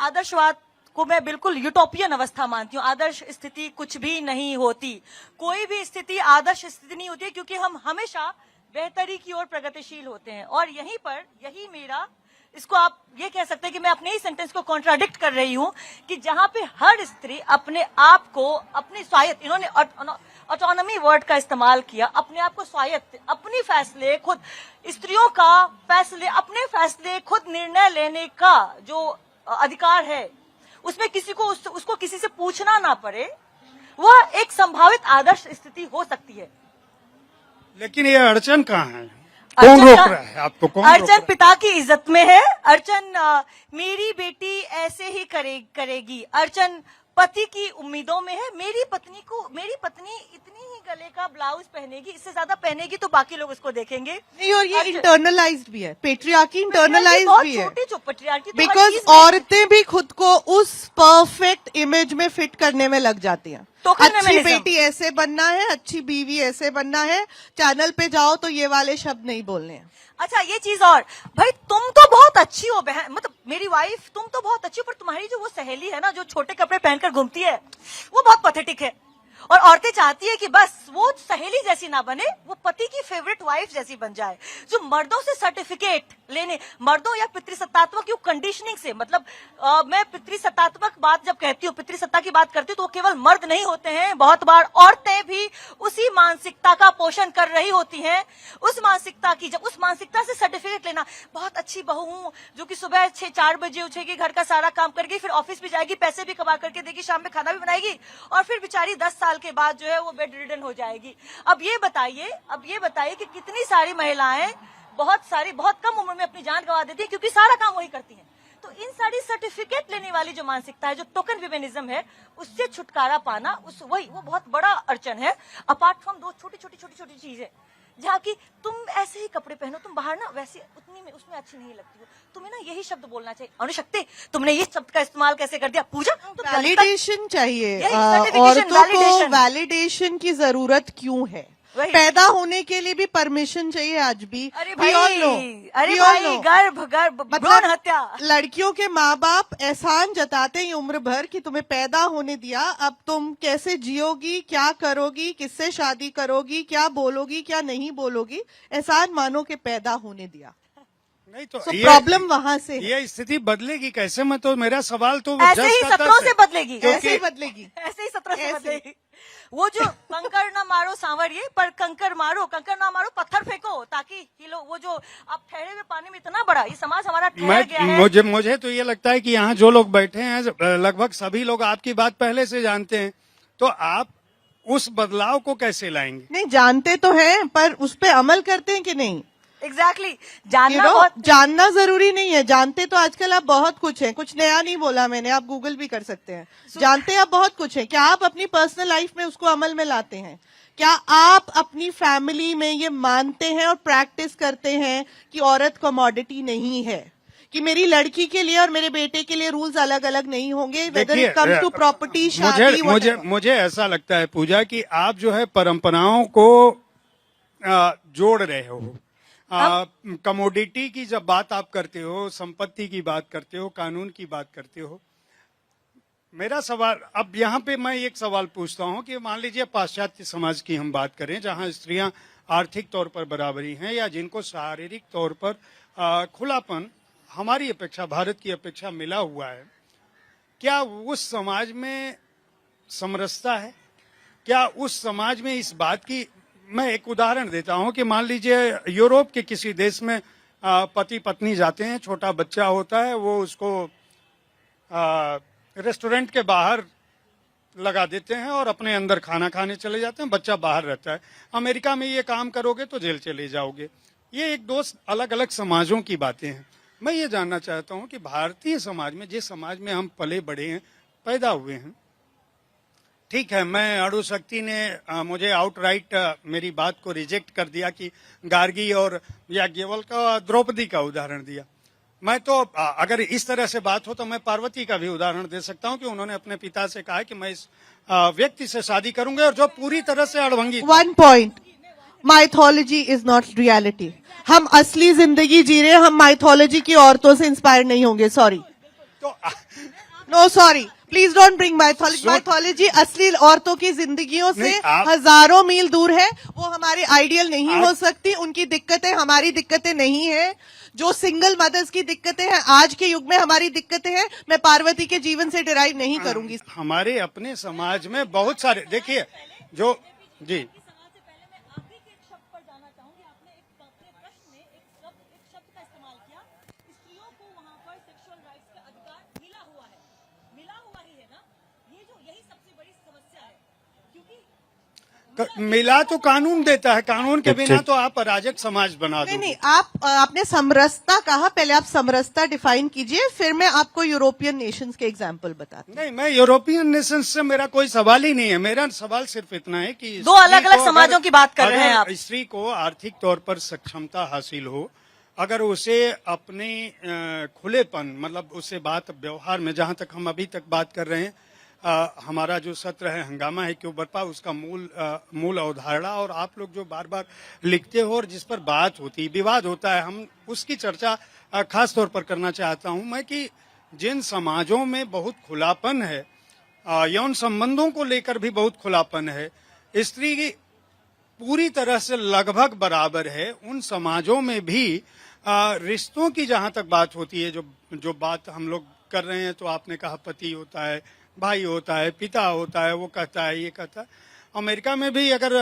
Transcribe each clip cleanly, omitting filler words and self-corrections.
आदर्शवाद को मैं बिल्कुल यूटोपियन अवस्था मानती हूँ। आदर्श स्थिति कुछ भी नहीं होती, कोई भी स्थिति आदर्श स्थिति नहीं होती, क्योंकि हम हमेशा बेहतरी की ओर प्रगतिशील होते हैं। और यहीं पर यही मेरा, इसको आप ये कह सकते हैं कि मैं अपने ही सेंटेंस को कॉन्ट्राडिक्ट कर रही हूं कि जहां पे हर स्त्री अपने आप को अपनी स्वायत्त, इन्होंने ऑटोनॉमी वर्ड का इस्तेमाल किया, अपने आप को स्वायत्त, अपनी फैसले खुद, स्त्रियों का फैसले, अपने फैसले खुद निर्णय लेने का जो अधिकार है, उसमें किसी को उसको किसी से पूछना ना पड़े, वह एक संभावित आदर्श स्थिति हो सकती है। लेकिन ये अड़चन कहाँ है? कौन रोक रहा है आपको? कौन अर्चन पिता की इज्जत में है। अर्चन मेरी बेटी ऐसे ही करेगी। अर्चन पति की उम्मीदों में है। मेरी पत्नी इतनी ही गले का ब्लाउज पहनेगी, इससे ज्यादा पहनेगी तो बाकी लोग उसको देखेंगे नहीं, और ये इंटरनलाइज्ड भी है, पेट्रियार्की इंटरनलाइज्ड भी है, छोटी पेट्रियार्की तो बिकॉज औरतें भी खुद को उस परफेक्ट इमेज में फिट करने में लग जाती हैं। अच्छी बेटी ऐसे बनना है, अच्छी बीवी ऐसे बनना है, चैनल पे जाओ तो ये वाले शब्द नहीं बोलने हैं। अच्छा, ये चीज और, भाई तुम तो बहुत अच्छी हो बहन, मतलब मेरी वाइफ, तुम तो बहुत अच्छी हो, पर तुम्हारी जो वो सहेली है ना, जो छोटे कपड़े पहनकर घूमती है, वो बहुत पैथेटिक है। और औरतें चाहती है कि बस वो सहेली जैसी ना बने, वो पति की फेवरेट वाइफ जैसी बन जाए। जो मर्दों से सर्टिफिकेट लेने, मर्दों या पितृसत्तात्मक कंडीशनिंग से, मतलब मैं पितृसत्तात्मक बात जब कहती हूँ, पितृसत्ता की बात करती हूँ, तो वो केवल मर्द नहीं होते हैं, बहुत बार औरतें भी उसी मानसिकता का पोषण कर रही होती हैं। उस मानसिकता की, जब उस मानसिकता से सर्टिफिकेट लेना, बहुत अच्छी बहू हूँ जो कि सुबह 6-4 बजे उठेगी, घर का सारा काम करके फिर ऑफिस भी जाएगी, पैसे भी कमा करके देगी, शाम में खाना भी बनाएगी, और फिर बेचारी 10 साल के बाद जो है वो बेड रिडन हो जाएगी। अब ये बताइए कि कितनी सारी महिलाएं बहुत कम उम्र में अपनी जान गंवा देती है, क्योंकि सारा काम वही करती हैं। तो इन सारी सर्टिफिकेट लेने वाली जो मानसिकता है, जो टोकन विमेनिज्म है, उससे छुटकारा पाना, वो बहुत बड़ा अड़चन है। अपार्ट फ्रॉम दो छोटी चीजें, जहाँ की तुम ऐसे ही कपड़े पहनो, तुम बाहर ना वैसे उतनी में उसमें अच्छी नहीं लगती हो, तुम्हें ना यही शब्द बोलना चाहिए। अनुशक्ति, तुमने ये शब्द का इस्तेमाल कैसे कर दिया? पूजा, तो वैलिडेशन चाहिए, औरतों को वैलिडेशन की जरूरत क्यों है? पैदा होने के लिए भी परमिशन चाहिए आज भी। अरे भाई, गर्भ भ्रूण हत्या, लड़कियों के माँ बाप एहसान जताते हैं उम्र भर कि तुम्हें पैदा होने दिया, अब तुम कैसे जियोगी, क्या करोगी, किससे शादी करोगी, क्या बोलोगी, क्या नहीं बोलोगी, एहसान मानो के पैदा होने दिया। नहीं तो प्रॉब्लम वहां से ये स्थिति बदलेगी कैसे? मेरा सवाल तो ऐसे ही सत्रों से बदलेगी, ऐसे ही सत्रों से बदलेगी। वो जो कंकर ना मारो सांवरिए, पर कंकर ना मारो, पत्थर फेंको, ताकि वो जो आप ठहरे हुए पानी में, इतना बड़ा ये समाज हमारा ठहर गया है। मुझे तो ये लगता है कि यहाँ जो लोग बैठे हैं, लगभग सभी लोग आपकी बात पहले से जानते हैं, तो आप उस बदलाव को कैसे लाएंगे? नहीं, जानते तो हैं, पर उस पर अमल करते हैं कि नहीं? एग्जैक्टली, जानना जरूरी नहीं है। जानते तो आजकल आप बहुत कुछ है, कुछ नया नहीं बोला मैंने, आप गूगल भी कर सकते हैं। जानते आप बहुत कुछ है, क्या आप अपनी पर्सनल लाइफ में उसको अमल में लाते हैं? क्या आप अपनी फैमिली में ये मानते हैं और प्रैक्टिस करते हैं कि औरत कमोडिटी नहीं है, कि मेरी लड़की के लिए और मेरे बेटे के लिए रूल्स अलग अलग नहीं होंगे, whether it comes to property, शादी? मुझे ऐसा लगता है पूजा कि आप जो है परंपराओं को जोड़ रहे हो। कमोडिटी की जब बात आप करते हो, संपत्ति की बात करते हो, कानून की बात करते हो, मेरा सवाल, अब यहाँ पे मैं एक सवाल पूछता हूँ कि मान लीजिए पाश्चात्य समाज की हम बात करें, जहाँ स्त्रियां आर्थिक तौर पर बराबरी हैं, या जिनको शारीरिक तौर पर खुलापन हमारी अपेक्षा, भारत की अपेक्षा मिला हुआ है, क्या उस समाज में समरसता है? क्या उस समाज में इस बात की, मैं एक उदाहरण देता हूं कि मान लीजिए यूरोप के किसी देश में पति पत्नी जाते हैं, छोटा बच्चा होता है, वो उसको रेस्टोरेंट के बाहर लगा देते हैं और अपने अंदर खाना खाने चले जाते हैं, बच्चा बाहर रहता है। अमेरिका में ये काम करोगे तो जेल चले जाओगे। ये एक दो अलग अलग समाजों की बातें हैं। मैं ये जानना चाहता हूं कि भारतीय समाज में, जिस समाज में हम पले बड़े हैं, पैदा हुए हैं, ठीक है, मैं अणुशक्ति ने मुझे आउटराइट मेरी बात को रिजेक्ट कर दिया कि गार्गी और याज्ञवल्क्य का द्रौपदी का उदाहरण दिया। मैं तो अगर इस तरह से बात हो तो मैं पार्वती का भी उदाहरण दे सकता हूं कि उन्होंने अपने पिता से कहा कि मैं इस व्यक्ति से शादी करूंगा, और जो पूरी तरह से अड़भंगी। 1 point, mythology is not reality. हम असली जिंदगी जी रहे हैं, हम माइथोलॉजी की औरतों से इंस्पायर नहीं होंगे, सॉरी। तो no sorry, please don't bring mythology असली औरतों की जिंदगियों से नहीं, आप- हजारों मील दूर है। वो हमारे आइडियल नहीं हो सकती, उनकी दिक्कतें हमारी दिक्कतें नहीं है। जो सिंगल मदर्स की दिक्कतें हैं आज के युग में हमारी दिक्कतें हैं, मैं पार्वती के जीवन से डिराइव नहीं करूंगी। हमारे अपने समाज में बहुत सारे, देखिए जो जी समाज से पहले मैं आखिरी के एक शब्द पर जाना चाहूंगी। आपने एक अपने प्रश्न में एक शब्द का इस्तेमाल किया, स्त्रियों को वहां पर सेक्सुअल राइट्स का अधिकार मिला हुआ ही है ना। यही सबसे बड़ी समस्या है, क्योंकि मिला तो कानून देता है, कानून के बिना तो आप अराजक समाज बना नहीं दो। नहीं, आपने समरसता कहा, पहले आप समरसता डिफाइन कीजिए, फिर मैं आपको यूरोपियन नेशंस के एग्जांपल बताती हूँ। नहीं, मैं यूरोपियन नेशंस से मेरा कोई सवाल ही नहीं है। मेरा सवाल सिर्फ इतना है कि दो अलग-अलग समाजों की बात कर रहे हैं आप। स्त्री को आर्थिक तौर पर सक्षमता हासिल हो, अगर उसे अपने खुलेपन, मतलब उससे बात व्यवहार में, जहां तक हम अभी तक बात कर रहे हैं, हमारा जो सत्र है हंगामा है क्यों बरपा, उसका मूल अवधारणा, और आप लोग जो बार बार लिखते हो और जिस पर बात होती है, विवाद होता है, हम उसकी चर्चा खास तौर पर करना चाहता हूं मैं कि जिन समाजों में बहुत खुलापन है, यौन संबंधों को लेकर भी बहुत खुलापन है, स्त्री की पूरी तरह से लगभग बराबर है, उन समाजों में भी रिश्तों की जहां तक बात होती है, जो बात हम लोग कर रहे हैं, तो आपने कहा पति होता है, भाई होता है, पिता होता है, वो कहता है, ये कहता है। अमेरिका में भी अगर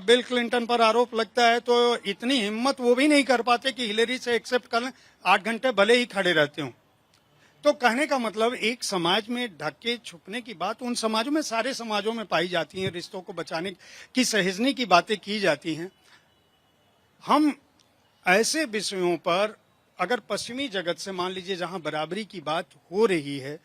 बिल क्लिंटन पर आरोप लगता है तो इतनी हिम्मत वो भी नहीं कर पाते कि हिलेरी से एक्सेप्ट कर लें, 8 घंटे भले ही खड़े रहते हो। तो कहने का मतलब, एक समाज में ढके छुपने की बात उन समाजों में, सारे समाजों में पाई जाती है, रिश्तों को बचाने की, सहेजने की बातें की जाती हैं। हम ऐसे विषयों पर अगर पश्चिमी जगत से, मान लीजिए जहां बराबरी की बात हो रही है,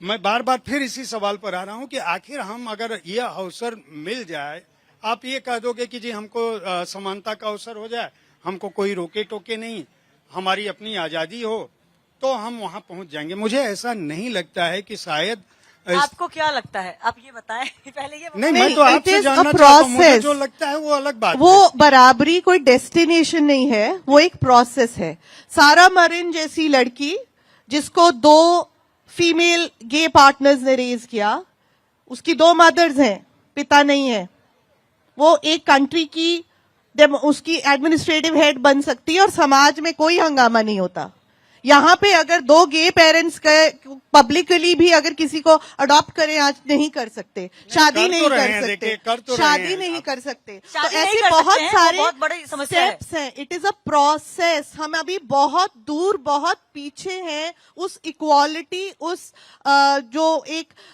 मैं बार बार फिर इसी सवाल पर आ रहा हूं कि आखिर हम अगर यह अवसर मिल जाए, आप ये कह दोगे कि जी हमको समानता का अवसर हो जाए, हमको कोई रोके टोके नहीं, हमारी अपनी आजादी हो, तो हम वहां पहुंच जाएंगे। मुझे ऐसा नहीं लगता है कि शायद आपको क्या लगता है, आप ये बताएं पहले। ये नहीं, मैं तो नहीं, आपसे it is a जानना चाहता हूं, मुझे process. जो लगता है वो अलग बात है। वो बराबरी कोई डेस्टिनेशन नहीं है, वो एक प्रोसेस है। सारा मरिन जैसी लड़की जिसको 2 फीमेल गे पार्टनर्स ने रेज किया, उसकी 2 मदर्स हैं, पिता नहीं है, वो एक कंट्री की उसकी एडमिनिस्ट्रेटिव हेड बन सकती है और समाज में कोई हंगामा नहीं होता। यहाँ पे अगर 2 गे पेरेंट्स पब्लिकली भी अगर किसी को अडॉप्ट करें, आज नहीं कर सकते, शादी नहीं कर सकते, शादी नहीं कर सकते, तो ऐसे बहुत सारे बहुत बड़ी समस्या है। स्टेप्स हैं। It is a process. हम अभी बहुत दूर, बहुत पीछे हैं उस इक्वालिटी, उस जो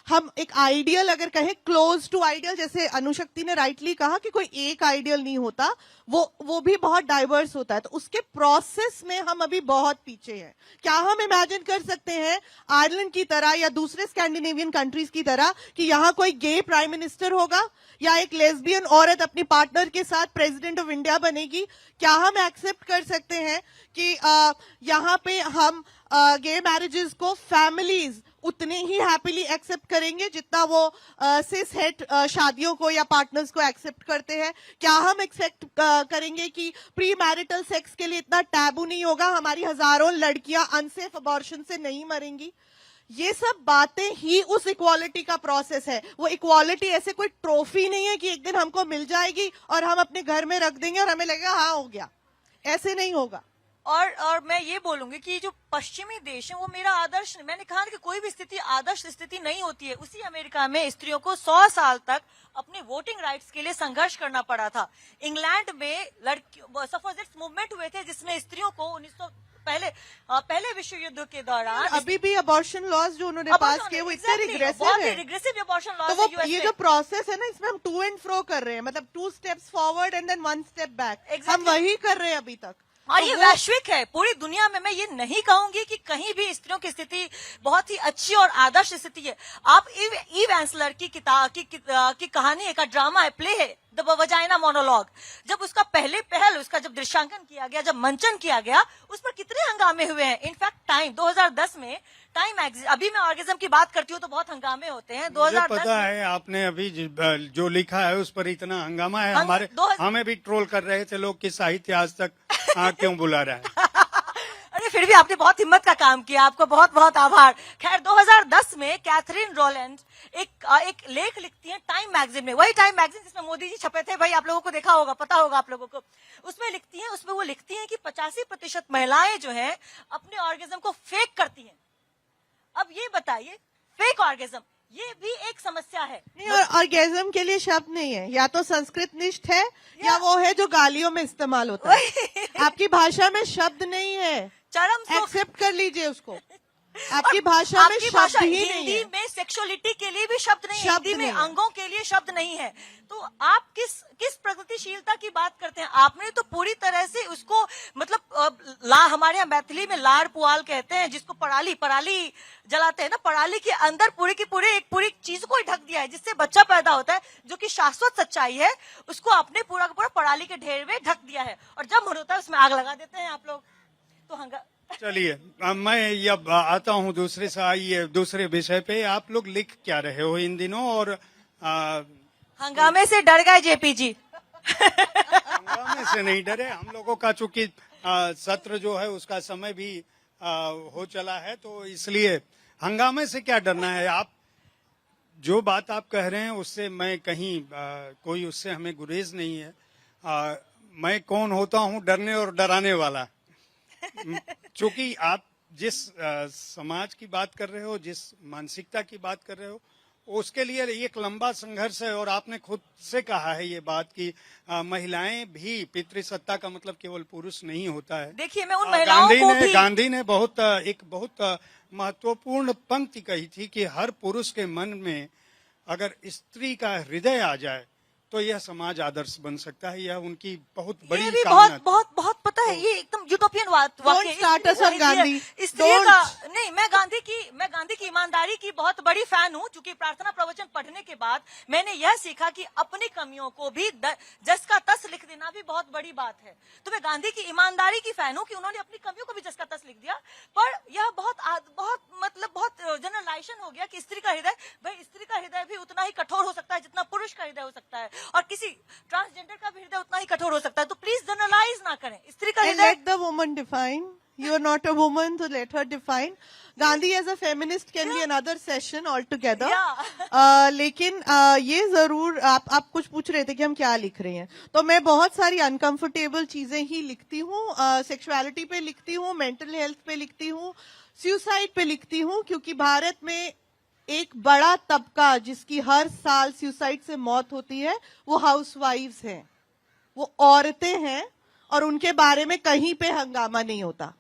हम एक आइडियल अगर कहें, क्लोज टू आइडियल, जैसे अनुशक्ति ने राइटली कहा कि कोई एक आइडियल नहीं होता, वो भी बहुत डाइवर्स होता है। तो उसके प्रोसेस में हम अभी बहुत पीछे हैं। क्या हम इमेजिन कर सकते हैं आयरलैंड की तरह या दूसरे स्कैंडिनेवियन कंट्रीज की तरह कि यहाँ कोई गे प्राइम मिनिस्टर होगा या एक लेस्बियन औरत अपनी पार्टनर के साथ प्रेसिडेंट ऑफ इंडिया बनेगी? क्या हम एक्सेप्ट कर सकते हैं कि यहाँ पे हम गे मैरिजेस को फैमिलीज उतने ही हैप्पीली एक्सेप्ट करेंगे जितना वो सिस हेट शादियों को या पार्टनर्स को एक्सेप्ट करते हैं? क्या हम एक्सेप्ट करेंगे कि प्री मैरिटल सेक्स के लिए इतना टैबू नहीं होगा, हमारी हजारों लड़कियां अनसेफ अबॉर्शन से नहीं मरेंगी? ये सब बातें ही उस इक्वालिटी का प्रोसेस है। वो इक्वालिटी ऐसे कोई ट्रॉफी नहीं है कि एक दिन हमको मिल जाएगी और हम अपने घर में रख देंगे और हमें लगेगा हाँ हो गया। ऐसे नहीं होगा। और मैं ये बोलूंगी कि जो पश्चिमी देश है वो मेरा आदर्श, मैंने कहा कि कोई भी स्थिति आदर्श स्थिति नहीं होती है। उसी अमेरिका में स्त्रियों को 100 साल तक अपने वोटिंग राइट्स के लिए संघर्ष करना पड़ा था। इंग्लैंड में लड़कियों सफरेजिस्ट मूवमेंट हुए थे जिसमें स्त्रियों को 1900 पहले विश्व युद्ध के दौरान अभी भी अबॉर्शन लॉज जो उन्होंने पास किए वो इतने रिग्रेसिव अबॉर्शन लॉज। तो वो ये जो प्रोसेस है ना, इसमें हम टू एंड फ्रो कर रहे हैं, मतलब 2 steps forward and then 1 step back. हम वही कर रहे हैं अभी तक। और तो ये वैश्विक है, पूरी दुनिया में। मैं ये नहीं कहूंगी कि कहीं भी स्त्रियों की स्थिति बहुत ही अच्छी और आदर्श स्थिति है। आप ईव एंसलर की किताब की कहानी एक ड्रामा है, प्ले है, द वजाइना मोनोलॉग। जब उसका उसका जब दृश्यांकन किया गया, जब मंचन किया गया, उस पर कितने हंगामे हुए हैं। इनफैक्ट टाइम 2010 में टाइम मैगजीन, अभी मैं ऑर्गेज्म की बात करती हूँ तो बहुत हंगामे होते हैं। 2010 पता है, आपने अभी जो लिखा है उस पर इतना हंगामा है। हमें भी ट्रोल कर रहे थे लोग कि साहित्य आज तक क्यों बुला रहा है। अरे फिर भी आपने बहुत हिम्मत का काम किया, आपको बहुत बहुत आभार। खैर 2010 में कैथरीन रोलैंड एक लेख लिखती हैं टाइम मैगजीन में, वही टाइम मैगजीन जिसमें मोदी जी छपे थे, भाई आप लोगों को देखा होगा, पता होगा आप लोगों को। उसमें वो लिखती हैं कि 85% महिलाएं जो हैं अपने ऑर्गेज्म को फेक करती हैं। अब ये बताइए, फेक ऑर्गेज्म ये भी एक समस्या है। नहीं, और ऑर्गेज्म के लिए शब्द नहीं है, या तो संस्कृत निष्ठ है या वो है जो गालियों में इस्तेमाल होता है। आपकी भाषा में शब्द नहीं है, चरम सुख। एक्सेप्ट कर लीजिए उसको। आपकी भाषा में शब्द ही नहीं हिंदी है। में सेक्सुअलिटी के लिए भी शब्द नहीं है, शब्द हिंदी में नहीं है। अंगों के लिए शब्द नहीं है। तो आप किस प्रगतिशीलता की बात करते हैं? आपने तो पूरी तरह से उसको मतलब हमारे यहाँ मैथिली में लार पुआल कहते हैं, जिसको पराली जलाते हैं ना, पराली के अंदर पूरी की पूरी एक पूरी चीज को ही ढक दिया है, जिससे बच्चा पैदा होता है, जो कि शाश्वत सच्चाई है। उसको आपने पूरा का पूरा पराली के ढेर में ढक दिया है, और जब मन होता है उसमें आग लगा देते हैं आप लोग। तो चलिए, मैं अब आता हूँ दूसरे विषय पे। आप लोग लिख क्या रहे हो इन दिनों? और हंगामे से डर गए जेपी जी। हंगामे से नहीं डरे हम लोगों का, चूंकि सत्र जो है उसका समय भी हो चला है, तो इसलिए हंगामे से क्या डरना है। आप जो बात आप कह रहे हैं उससे मैं कहीं कोई उससे हमें गुरेज नहीं है। मैं कौन होता हूँ डरने और डराने वाला? चूंकि आप जिस समाज की बात कर रहे हो, जिस मानसिकता की बात कर रहे हो, उसके लिए एक लंबा संघर्ष है। और आपने खुद से कहा है ये बात कि महिलाएं भी, पितृसत्ता का मतलब केवल पुरुष नहीं होता है। देखिए, मैं उन महिलाओं को भी गांधी ने एक बहुत महत्वपूर्ण पंक्ति कही थी कि हर पुरुष के मन में अगर स्त्री का हृदय आ जाए तो यह समाज आदर्श बन सकता है। यह उनकी बहुत बड़ी ये भी कामना थी। बहुत पता है, ये एकदम यूटोपियन वाक्य। start us on Gandhi. स्त्री का नहीं, मैं गांधी की ईमानदारी की बहुत बड़ी फैन हूँ। क्योंकि प्रार्थना प्रवचन पढ़ने के बाद मैंने यह सीखा कि अपनी कमियों को भी जस का तस लिख देना भी बहुत बड़ी बात है। तो मैं गांधी की ईमानदारी की फैन हूँ कि उन्होंने अपनी कमियों को भी जस का तस लिख दिया। पर यह बहुत जनरलाइजेशन हो गया कि स्त्री का हृदय, भाई स्त्री का हृदय भी उतना ही कठोर हो सकता है जितना पुरुष का हृदय हो सकता है, और किसी ट्रांसजेंडर का भी हृदय उतना ही कठोर हो सकता है। तो प्लीज जनरलाइज ना करें। स्त्री का हृदय, let the woman define. You are not a woman, so let her define. Gandhi as a feminist can be another session altogether. लेकिन ये जरूर आप कुछ पूछ रहे थे कि हम क्या लिख रहे हैं, तो मैं बहुत सारी अनकंफर्टेबल चीजें ही लिखती हूँ। सेक्सुअलिटी पे लिखती हूँ, मेंटल हेल्थ पे लिखती हूँ, सुसाइड पे लिखती हूँ। क्योंकि भारत में एक बड़ा तबका जिसकी हर साल सुसाइड से मौत होती है वो हाउसवाइव्स हैं, वो औरतें हैं, और उनके बारे में कहीं पे हंगामा नहीं होता।